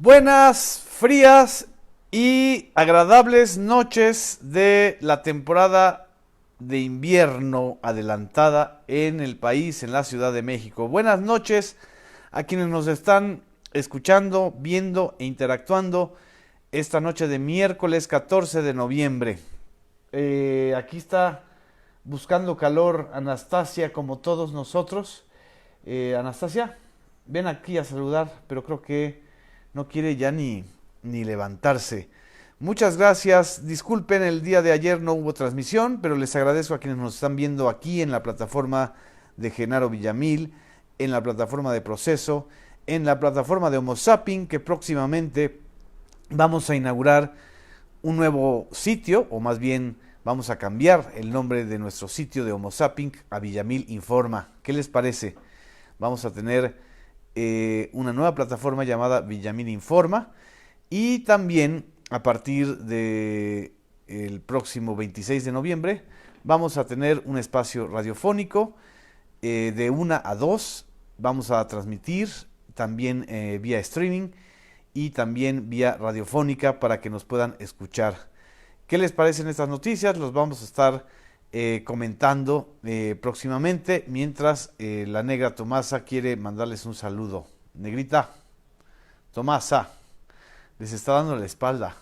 Buenas, frías y agradables noches de la temporada de invierno adelantada en el país, en la Ciudad de México. Buenas noches a quienes nos están escuchando, viendo e interactuando esta noche de miércoles 14 de noviembre. Aquí está buscando calor Anastasia como todos nosotros. Anastasia, ven aquí a saludar, pero creo que no quiere ya ni levantarse. Muchas gracias. Disculpen, el día de ayer no hubo transmisión, pero les agradezco a quienes nos están viendo aquí en la plataforma de Genaro Villamil, en la plataforma de Proceso, en la plataforma de Homo Zapping, que próximamente vamos a inaugurar un nuevo sitio, o más bien vamos a cambiar el nombre de nuestro sitio de Homo Zapping a Villamil Informa. ¿Qué les parece? Vamos a tener una nueva plataforma llamada Villamil Informa, y también a partir de el próximo 26 de noviembre vamos a tener un espacio radiofónico de 1 a 2. Vamos a transmitir también vía streaming y también vía radiofónica para que nos puedan escuchar. ¿Qué les parecen estas noticias? Los vamos a estar comentando próximamente, mientras la negra Tomasa quiere mandarles un saludo. Negrita, Tomasa, les está dando la espalda,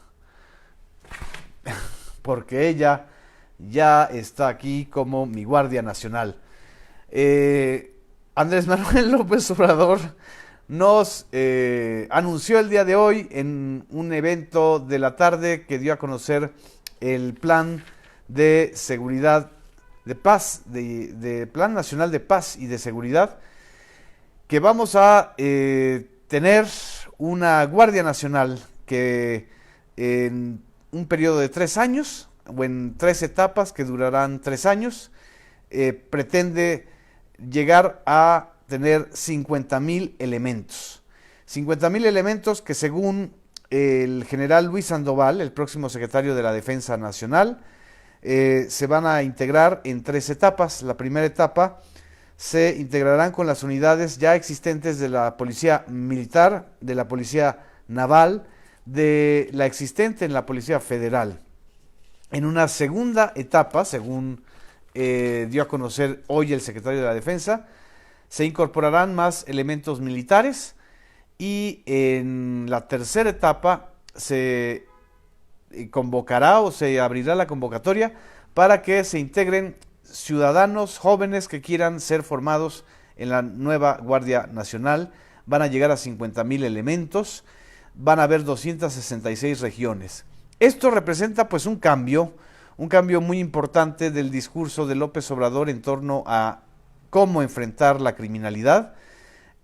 porque ella ya está aquí como mi guardia nacional. Andrés Manuel López Obrador nos anunció el día de hoy en un evento de la tarde que dio a conocer el plan de seguridad, de paz, de Plan Nacional de Paz y de Seguridad, que vamos a tener una Guardia Nacional que en un periodo de 3 años, o en 3 etapas que durarán 3 años, pretende llegar a tener 50,000 elementos. 50,000 elementos que, según el general Luis Sandoval, el próximo secretario de la Defensa Nacional, se van a integrar en 3 etapas. La primera etapa se integrarán con las unidades ya existentes de la Policía Militar, de la Policía Naval, de la existente en la Policía Federal. En una segunda etapa, según dio a conocer hoy el secretario de la Defensa, se incorporarán más elementos militares, y en la tercera etapa se convocará o se abrirá la convocatoria para que se integren ciudadanos jóvenes que quieran ser formados en la nueva Guardia Nacional. Van a llegar a 50,000 elementos, van a haber 266 regiones. Esto representa pues un cambio muy importante del discurso de López Obrador en torno a cómo enfrentar la criminalidad.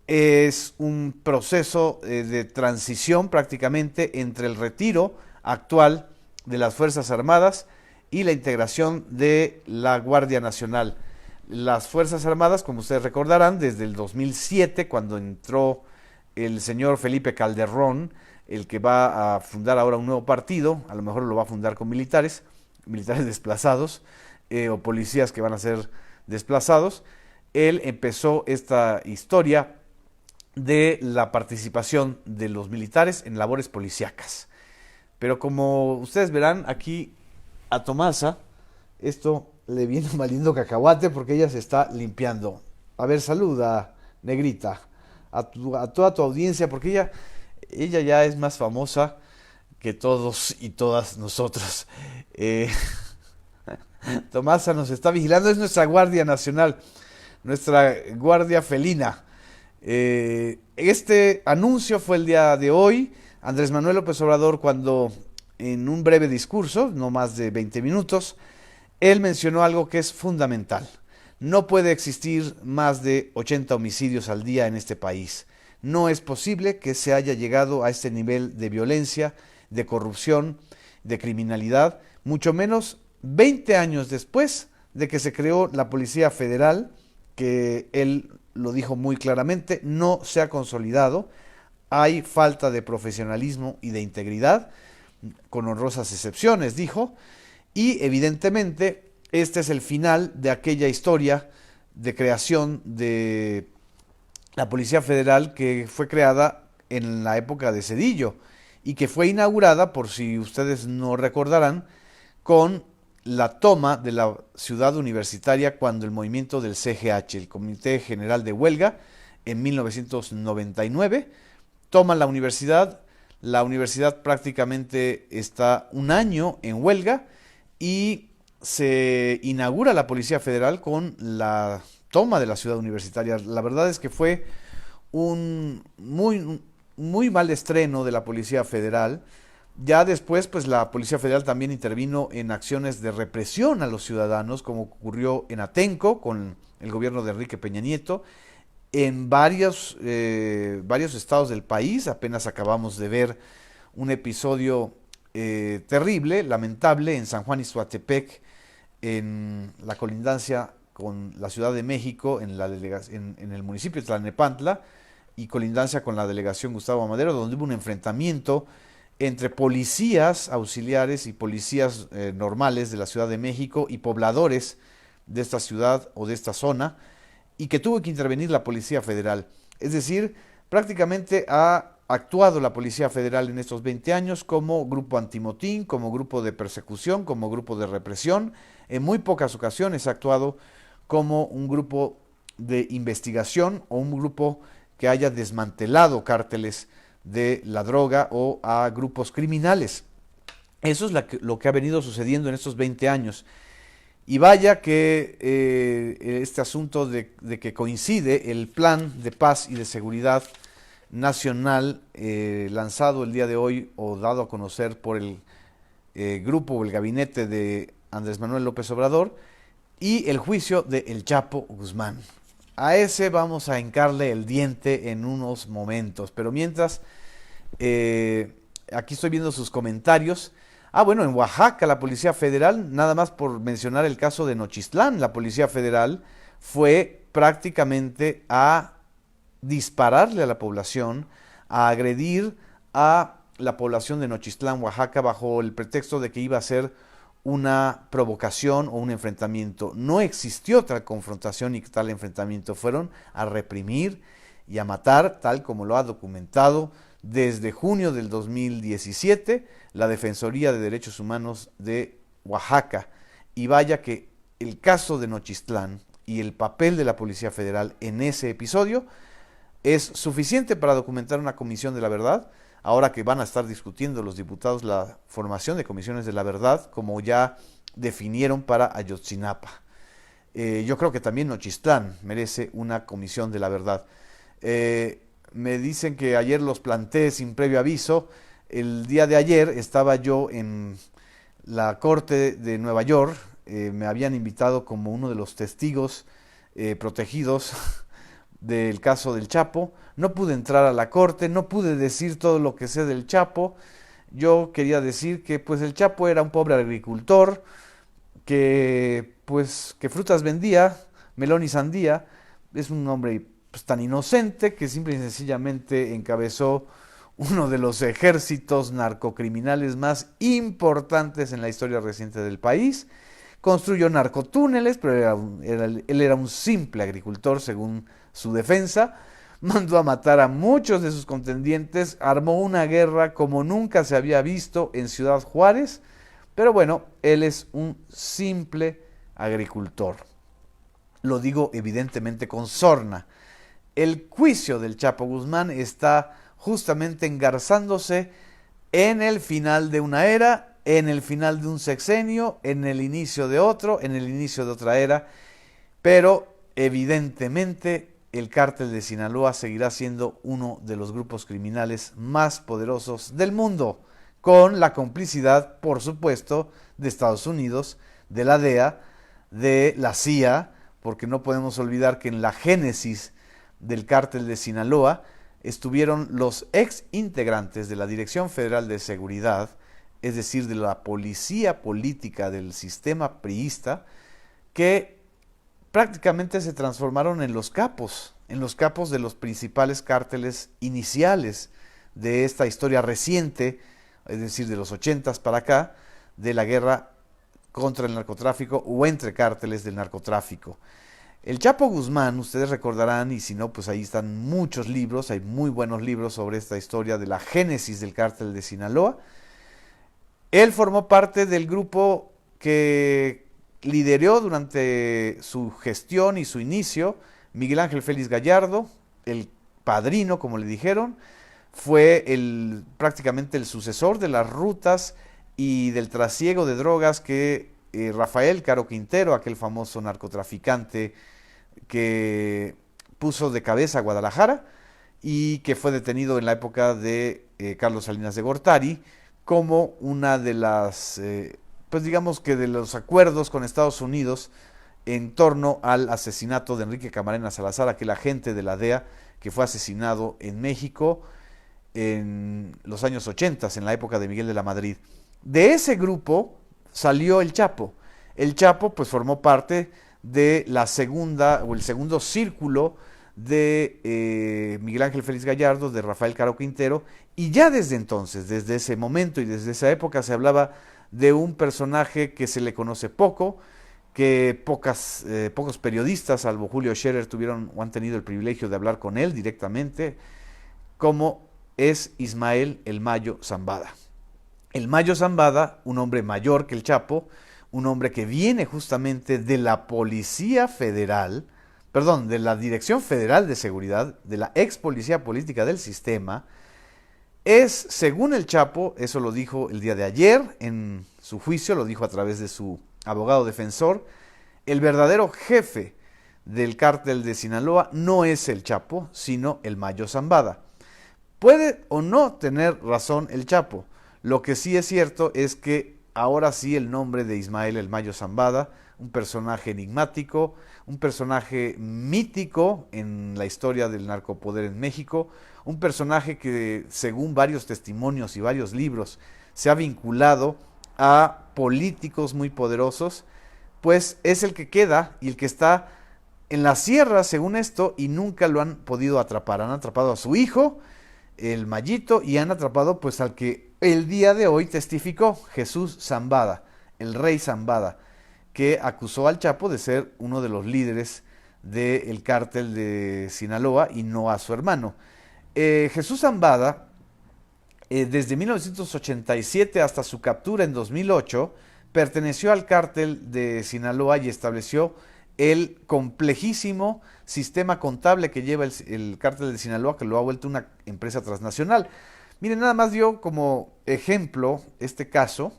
Es un proceso de transición prácticamente entre el retiro actual de las Fuerzas Armadas y la integración de la Guardia Nacional. Las Fuerzas Armadas, como ustedes recordarán, desde el 2007, cuando entró el señor Felipe Calderón, el que va a fundar ahora un nuevo partido, a lo mejor lo va a fundar con militares desplazados, o policías que van a ser desplazados. Él empezó esta historia de la participación de los militares en labores policíacas. Pero como ustedes verán aquí a Tomasa, esto le viene un lindo cacahuate porque ella se está limpiando. A ver, saluda, negrita, a toda tu audiencia, porque ella ya es más famosa que todos y todas nosotros. Tomasa nos está vigilando, es nuestra Guardia Nacional, nuestra guardia felina. Este anuncio fue el día de hoy. Andrés Manuel López Obrador, cuando en un breve discurso, no más de 20 minutos, él mencionó algo que es fundamental. No puede existir más de 80 homicidios al día en este país. No es posible que se haya llegado a este nivel de violencia, de corrupción, de criminalidad, mucho menos 20 años después de que se creó la Policía Federal, que él lo dijo muy claramente, no se ha consolidado. Hay falta de profesionalismo y de integridad, con honrosas excepciones, dijo, y evidentemente este es el final de aquella historia de creación de la Policía Federal que fue creada en la época de Zedillo y que fue inaugurada, por si ustedes no recordarán, con la toma de la ciudad universitaria cuando el movimiento del CGH, el Comité General de Huelga, en 1999, toma la universidad prácticamente está un año en huelga y se inaugura la Policía Federal con la toma de la ciudad universitaria. La verdad es que fue un muy mal estreno de la Policía Federal. Ya después, pues la Policía Federal también intervino en acciones de represión a los ciudadanos, como ocurrió en Atenco con el gobierno de Enrique Peña Nieto, en varios estados del país. Apenas acabamos de ver un episodio terrible, lamentable, en San Juan Ixhuatepec, en la colindancia con la Ciudad de México, en el municipio de Tlalnepantla, y colindancia con la delegación Gustavo Amadero, donde hubo un enfrentamiento entre policías auxiliares y policías normales de la Ciudad de México y pobladores de esta ciudad o de esta zona, y que tuvo que intervenir la Policía Federal. Es decir, prácticamente ha actuado la Policía Federal en estos 20 años como grupo antimotín, como grupo de persecución, como grupo de represión. En muy pocas ocasiones ha actuado como un grupo de investigación o un grupo que haya desmantelado cárteles de la droga o a grupos criminales. Eso es lo que ha venido sucediendo en estos 20 años. Y vaya que este asunto de que coincide el plan de paz y de seguridad nacional lanzado el día de hoy o dado a conocer por el grupo o el gabinete de Andrés Manuel López Obrador y el juicio de El Chapo Guzmán. A ese vamos a hincarle el diente en unos momentos, pero mientras, aquí estoy viendo sus comentarios. Bueno, en Oaxaca la Policía Federal, nada más por mencionar el caso de Nochistlán, la Policía Federal fue prácticamente a dispararle a la población, a agredir a la población de Nochistlán, Oaxaca, bajo el pretexto de que iba a ser una provocación o un enfrentamiento. No existió tal confrontación y tal enfrentamiento. Fueron a reprimir y a matar, tal como lo ha documentado desde junio del 2017 la Defensoría de Derechos Humanos de Oaxaca. Y vaya que el caso de Nochistlán y el papel de la Policía Federal en ese episodio es suficiente para documentar una comisión de la verdad. Ahora que van a estar discutiendo los diputados la formación de comisiones de la verdad, como ya definieron para Ayotzinapa. Yo creo que también Nochistlán merece una comisión de la verdad. Me dicen que ayer los planté sin previo aviso. El día de ayer estaba yo en la Corte de Nueva York. Me habían invitado como uno de los testigos protegidos del caso del Chapo. No pude entrar a la corte, no pude decir todo lo que sé del Chapo. Yo quería decir que pues el Chapo era un pobre agricultor que frutas vendía, melón y sandía. Es un hombre pues tan inocente que simple y sencillamente encabezó uno de los ejércitos narcocriminales más importantes en la historia reciente del país. Construyó narcotúneles, pero él era un simple agricultor según su defensa. Mandó a matar a muchos de sus contendientes, armó una guerra como nunca se había visto en Ciudad Juárez, pero bueno, él es un simple agricultor. Lo digo evidentemente con sorna. El juicio del Chapo Guzmán está justamente engarzándose en el final de una era, en el final de un sexenio, en el inicio de otro, en el inicio de otra era, pero evidentemente el cártel de Sinaloa seguirá siendo uno de los grupos criminales más poderosos del mundo, con la complicidad, por supuesto, de Estados Unidos, de la DEA, de la CIA, porque no podemos olvidar que en la génesis del cártel de Sinaloa estuvieron los ex integrantes de la Dirección Federal de Seguridad, es decir, de la policía política del sistema priista, que prácticamente se transformaron en los capos de los principales cárteles iniciales de esta historia reciente, es decir, de los 80s para acá, de la guerra contra el narcotráfico o entre cárteles del narcotráfico. El Chapo Guzmán, ustedes recordarán, y si no, pues ahí están muchos libros, hay muy buenos libros sobre esta historia de la génesis del cártel de Sinaloa. Él formó parte del grupo que lideró durante su gestión y su inicio Miguel Ángel Félix Gallardo, el padrino, como le dijeron, fue prácticamente el sucesor de las rutas y del trasiego de drogas que Rafael Caro Quintero, aquel famoso narcotraficante que puso de cabeza a Guadalajara y que fue detenido en la época de Carlos Salinas de Gortari como una de las, pues digamos que de los acuerdos con Estados Unidos en torno al asesinato de Enrique Camarena Salazar, aquel agente de la DEA que fue asesinado en México en los años 80, en la época de Miguel de la Madrid. De ese grupo salió el Chapo. El Chapo pues formó parte de la segunda o el segundo círculo de Miguel Ángel Félix Gallardo, de Rafael Caro Quintero, y ya desde entonces, desde ese momento y desde esa época se hablaba de un personaje que se le conoce poco, que pocos periodistas, salvo Julio Scherer, tuvieron o han tenido el privilegio de hablar con él directamente, como es Ismael El Mayo Zambada. El Mayo Zambada, un hombre mayor que el Chapo, un hombre que viene justamente de la Policía Federal, perdón, de la Dirección Federal de Seguridad, de la ex Policía Política del Sistema, es, según el Chapo, eso lo dijo el día de ayer en su juicio, lo dijo a través de su abogado defensor, el verdadero jefe del cártel de Sinaloa no es el Chapo, sino el Mayo Zambada. Puede o no tener razón el Chapo. Lo que sí es cierto es que ahora sí el nombre de Ismael El Mayo Zambada, un personaje enigmático, un personaje mítico en la historia del narcopoder en México, un personaje que según varios testimonios y varios libros se ha vinculado a políticos muy poderosos, pues es el que queda y el que está en la sierra según esto y nunca lo han podido atrapar. Han atrapado a su hijo, el Mayito, y han atrapado pues al que el día de hoy testificó, Jesús Zambada, el rey Zambada, que acusó al Chapo de ser uno de los líderes del cártel de Sinaloa y no a su hermano. Jesús Zambada, desde 1987 hasta su captura en 2008, perteneció al cártel de Sinaloa y estableció el complejísimo sistema contable que lleva el cártel de Sinaloa, que lo ha vuelto una empresa transnacional. Miren, nada más dio como ejemplo este caso.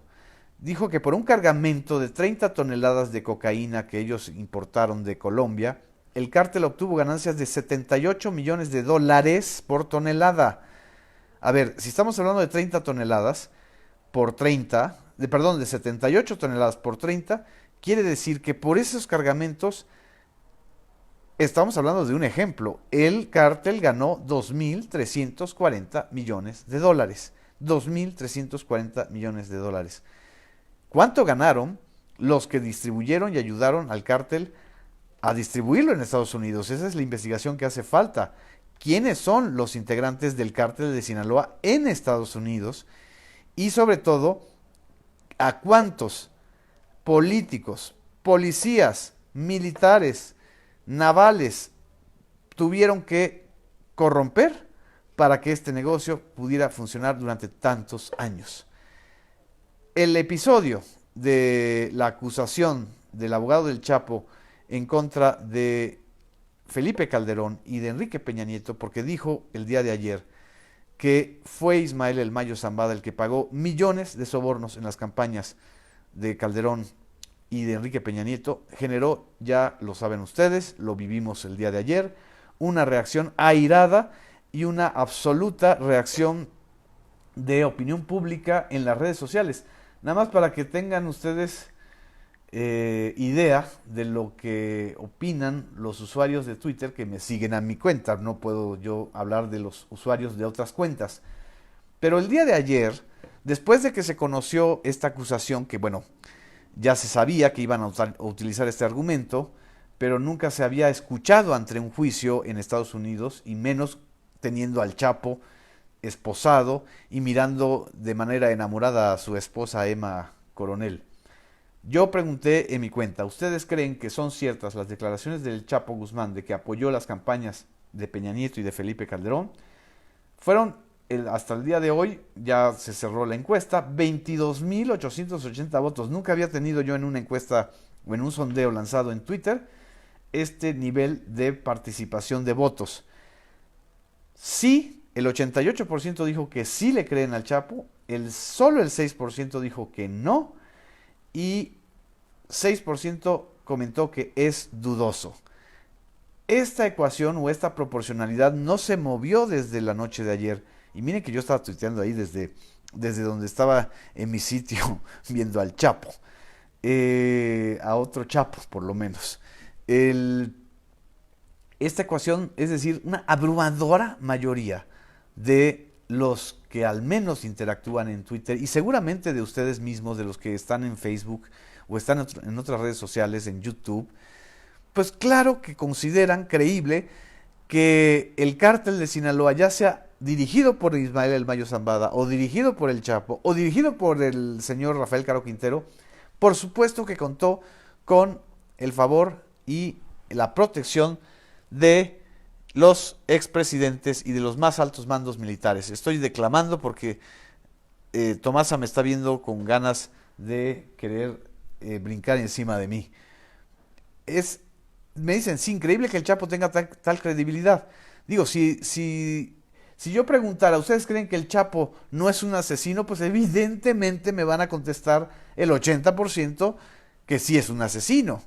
Dijo que por un cargamento de 30 toneladas de cocaína que ellos importaron de Colombia, el cártel obtuvo ganancias de 78 millones de dólares por tonelada. A ver, si estamos hablando de 30 toneladas por 30, perdón, de 78 toneladas por 30, quiere decir que por esos cargamentos, estamos hablando de un ejemplo, el cártel ganó 2.340 millones de dólares. 2.340 millones de dólares. ¿Cuánto ganaron los que distribuyeron y ayudaron al cártel a distribuirlo en Estados Unidos? Esa es la investigación que hace falta. ¿Quiénes son los integrantes del cártel de Sinaloa en Estados Unidos? Y sobre todo, ¿a cuántos políticos, policías, militares, navales tuvieron que corromper para que este negocio pudiera funcionar durante tantos años? El episodio de la acusación del abogado del Chapo en contra de Felipe Calderón y de Enrique Peña Nieto, porque dijo el día de ayer que fue Ismael El Mayo Zambada el que pagó millones de sobornos en las campañas de Calderón y de Enrique Peña Nieto, generó, ya lo saben ustedes, lo vivimos el día de ayer, una reacción airada y una absoluta reacción de opinión pública en las redes sociales. Nada más para que tengan ustedes idea de lo que opinan los usuarios de Twitter que me siguen a mi cuenta. No puedo yo hablar de los usuarios de otras cuentas. Pero el día de ayer, después de que se conoció esta acusación, que bueno, ya se sabía que iban a utilizar este argumento, pero nunca se había escuchado ante un juicio en Estados Unidos, y menos teniendo al Chapo esposado y mirando de manera enamorada a su esposa Emma Coronel. Yo pregunté en mi cuenta, ¿ustedes creen que son ciertas las declaraciones del Chapo Guzmán de que apoyó las campañas de Peña Nieto y de Felipe Calderón? Fueron, hasta el día de hoy, ya se cerró la encuesta, 22.880 votos. Nunca había tenido yo en una encuesta o en un sondeo lanzado en Twitter este nivel de participación de votos. Sí, el 88% dijo que sí le creen al Chapo, solo el 6% dijo que no y 6% comentó que es dudoso. Esta ecuación o esta proporcionalidad no se movió desde la noche de ayer. Y miren que yo estaba tuiteando ahí desde donde estaba en mi sitio viendo al Chapo. A otro Chapo, por lo menos. Esta ecuación, es decir, una abrumadora mayoría de los que al menos interactúan en Twitter y seguramente de ustedes mismos, de los que están en Facebook o están en otras redes sociales, en YouTube, pues claro que consideran creíble que el cártel de Sinaloa, ya sea dirigido por Ismael El Mayo Zambada, o dirigido por el Chapo, o dirigido por el señor Rafael Caro Quintero, por supuesto que contó con el favor y la protección de los expresidentes y de los más altos mandos militares. Estoy declamando porque Tomasa me está viendo con ganas de querer brincar encima de mí. Me dicen, sí, increíble que el Chapo tenga tal credibilidad. Digo, si yo preguntara, ¿ustedes creen que el Chapo no es un asesino? Pues evidentemente me van a contestar el 80% que sí es un asesino.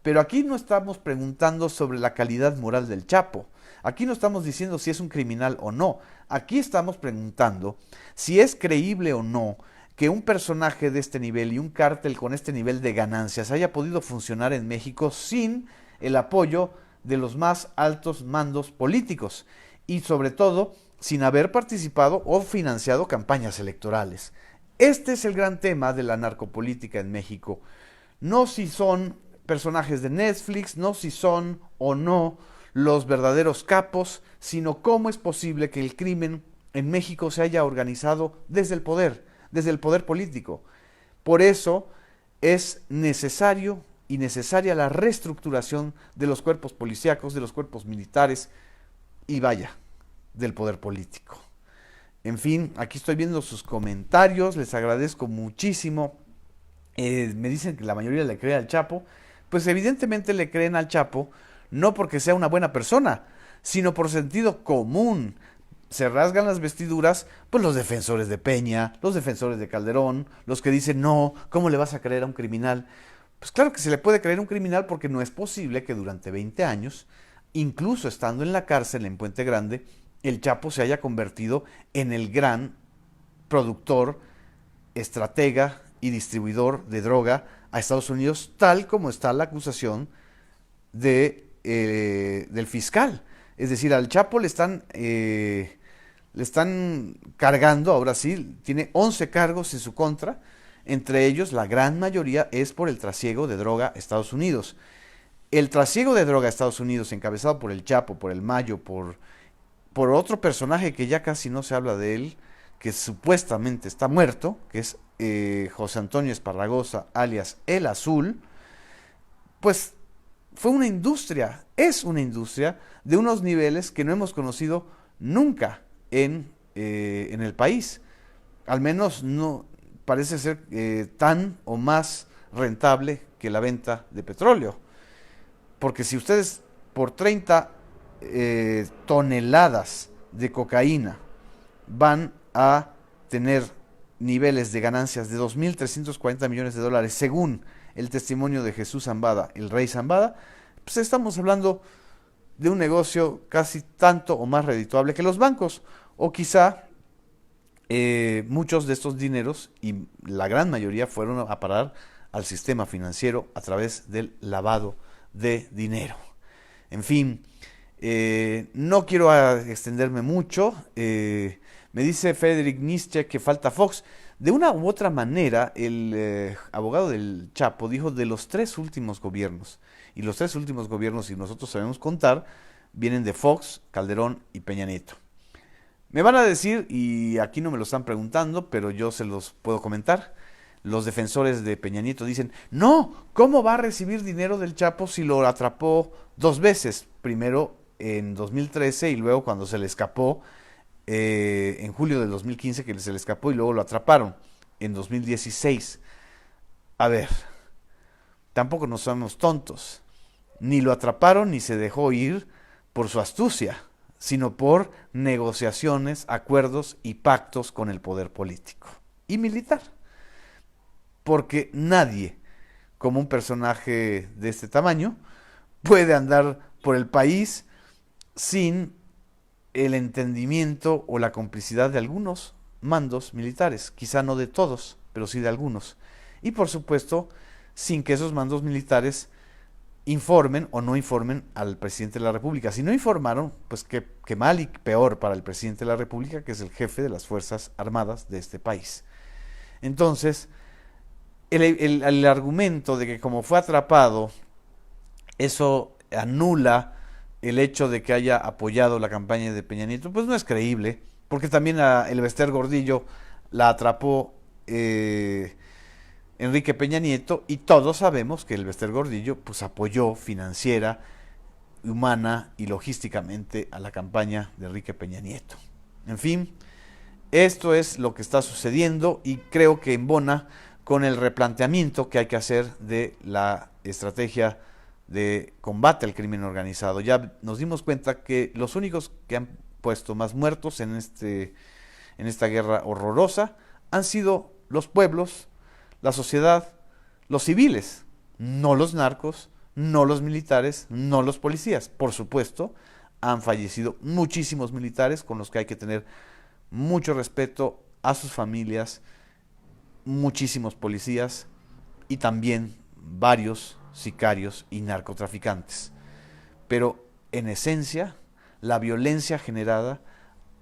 Pero aquí no estamos preguntando sobre la calidad moral del Chapo. Aquí no estamos diciendo si es un criminal o no. Aquí estamos preguntando si es creíble o no que un personaje de este nivel y un cártel con este nivel de ganancias haya podido funcionar en México sin el apoyo de los más altos mandos políticos y sobre todo sin haber participado o financiado campañas electorales. Este es el gran tema de la narcopolítica en México. No si son personajes de Netflix, no si son o no los verdaderos capos, sino cómo es posible que el crimen en México se haya organizado desde el poder político. Por eso es necesario y necesaria la reestructuración de los cuerpos policíacos, de los cuerpos militares y vaya, del poder político. En fin, aquí estoy viendo sus comentarios, les agradezco muchísimo. Me dicen que la mayoría le cree al Chapo. Pues evidentemente le creen al Chapo no porque sea una buena persona, sino por sentido común. Se rasgan las vestiduras, pues los defensores de Peña, los defensores de Calderón, los que dicen, no, ¿cómo le vas a creer a un criminal? Pues claro que se le puede creer a un criminal porque no es posible que durante 20 años, incluso estando en la cárcel en Puente Grande, el Chapo se haya convertido en el gran productor, estratega y distribuidor de droga a Estados Unidos, tal como está la acusación del fiscal. Es decir, al Chapo le están cargando, ahora sí, tiene 11 cargos en su contra, entre ellos la gran mayoría es por el trasiego de droga a Estados Unidos. El trasiego de droga a Estados Unidos, encabezado por el Chapo, por el Mayo, por otro personaje que ya casi no se habla de él, que supuestamente está muerto, que es José Antonio Esparragosa, alias El Azul, pues fue una industria, es una industria de unos niveles que no hemos conocido nunca en el país. Al menos no parece ser tan o más rentable que la venta de petróleo. Porque si ustedes por 30 toneladas de cocaína van a tener niveles de ganancias de 2.340 millones de dólares, según el testimonio de Jesús Zambada, el rey Zambada, pues estamos hablando de un negocio casi tanto o más redituable que los bancos, o quizá muchos de estos dineros, y la gran mayoría, fueron a parar al sistema financiero a través del lavado de dinero. En fin, no quiero extenderme mucho. Me dice Frederick Nietzsche que falta Fox. De una u otra manera, el abogado del Chapo dijo de los 3 últimos gobiernos. Y los 3 últimos gobiernos, si nosotros sabemos contar, vienen de Fox, Calderón y Peña Nieto. Me van a decir, y aquí no me lo están preguntando, pero yo se los puedo comentar, los defensores de Peña Nieto dicen, no, ¿cómo va a recibir dinero del Chapo si lo atrapó 2 veces? Primero en 2013 y luego cuando se le escapó, en julio del 2015 que se le escapó y luego lo atraparon en 2016. A ver, tampoco no somos tontos. Ni lo atraparon ni se dejó ir por su astucia, sino por negociaciones, acuerdos y pactos con el poder político y militar. Porque nadie, como un personaje de este tamaño, puede andar por el país sin el entendimiento o la complicidad de algunos mandos militares, quizá no de todos, pero sí de algunos. Y por supuesto, sin que esos mandos militares informen o no informen al presidente de la República. Si no informaron, pues qué mal y peor para el presidente de la República, que es el jefe de las Fuerzas Armadas de este país. Entonces, el argumento de que como fue atrapado, eso anula el hecho de que haya apoyado la campaña de Peña Nieto, pues no es creíble, porque también a Elbester Gordillo la atrapó Enrique Peña Nieto, y todos sabemos que Elbester Gordillo pues apoyó financiera, humana y logísticamente a la campaña de Enrique Peña Nieto. En fin, esto es lo que está sucediendo y creo que embona con el replanteamiento que hay que hacer de la estrategia de combate al crimen organizado. Ya nos dimos cuenta que los únicos que han puesto más muertos en esta guerra horrorosa han sido los pueblos, la sociedad, los civiles, no los narcos, no los militares, no los policías. Por supuesto, han fallecido muchísimos militares con los que hay que tener mucho respeto a sus familias, muchísimos policías y también varios sicarios y narcotraficantes. Pero en esencia, la violencia generada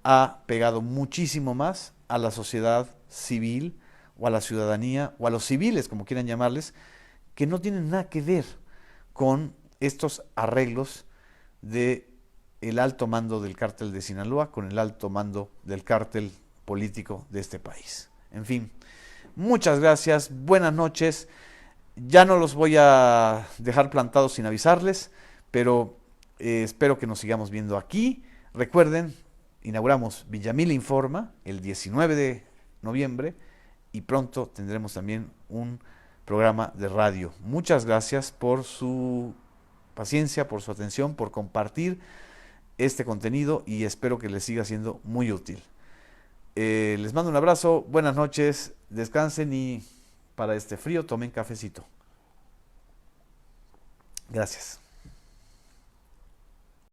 ha pegado muchísimo más a la sociedad civil o a la ciudadanía o a los civiles, como quieran llamarles, que no tienen nada que ver con estos arreglos de el alto mando del cártel de Sinaloa con el alto mando del cártel político de este país. En fin, muchas gracias, buenas noches. Ya no los voy a dejar plantados sin avisarles, pero espero que nos sigamos viendo aquí. Recuerden, inauguramos Villamil Informa el 19 de noviembre y pronto tendremos también un programa de radio. Muchas gracias por su paciencia, por su atención, por compartir este contenido y espero que les siga siendo muy útil. Les mando un abrazo, buenas noches, descansen y para este frío tomen cafecito. Gracias.